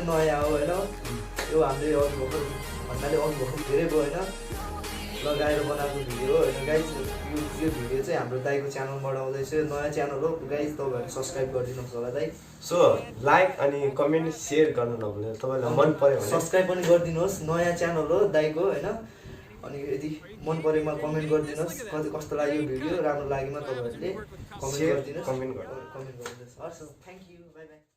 चाहिँ नयाँ हो होइन यो हामीले अघि भर्खर भन्नाले अघि भर्खर धेरै भयो होइन लगाएर बनाएको भिडियो हो होइन गाइज यो भिडियो चाहिँ हाम्रो दाइको च्यानलबाट आउँदैछ नयाँ च्यानल हो गाइज तपाईँहरू सब्सक्राइब गरिदिनुहोस् होला दाइ सो लाइक अनि कमेन्ट सेयर गर्नु नभुल्नु तपाईँलाई मन पर्यो भने सब्सक्राइब पनि गरिदिनुहोस् नयाँ च्यानल हो दाइको होइन अनि यदि मन परेमा कमेन्ट गरिदिनुहोस् कस्तो लाग्यो भिडियो राम्रो लागेमा तपाईँहरूले कमेन्ट गरिदिनुहोस् कमेन्ट गरिदिनुहोस् हस् थ्याङ्क यू बाई बाई